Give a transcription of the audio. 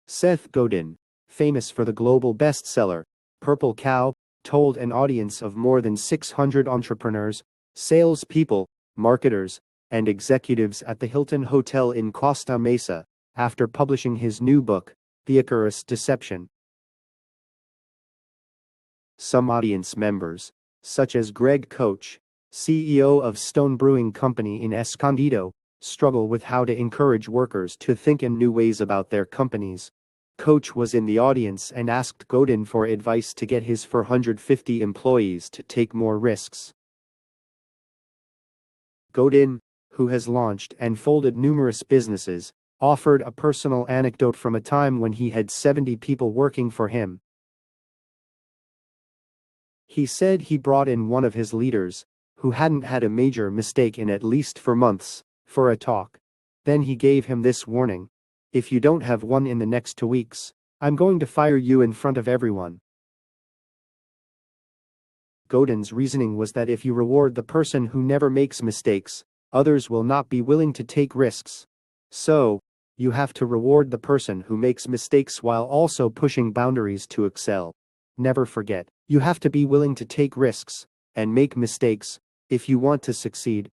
Seth Godin, famous for the global bestseller, Purple Cow, told an audience of more than 600 entrepreneurs, salespeople, marketers, and executives at the Hilton Hotel in Costa Mesa, after publishing his new book, The Icarus Deception. Some audience members, such as Greg Koch, CEO of Stone Brewing Company in Escondido, struggle with how to encourage workers to think in new ways about their companies. Koch was in the audience and asked Godin for advice to get his 450 employees to take more risks. Godin, who has launched and folded numerous businesses, offered a personal anecdote from a time when he had 70 people working for him. He said he brought in one of his leaders, who hadn't had a major mistake in at least 4 months, for a talk. Then he gave him this warning: if you don't have one in the next 2 weeks, I'm going to fire you in front of everyone. Godin's reasoning was that if you reward the person who never makes mistakes, others will not be willing to take risks. So, you have to reward the person who makes mistakes while also pushing boundaries to excel. Never forget, you have to be willing to take risks and make mistakes if you want to succeed.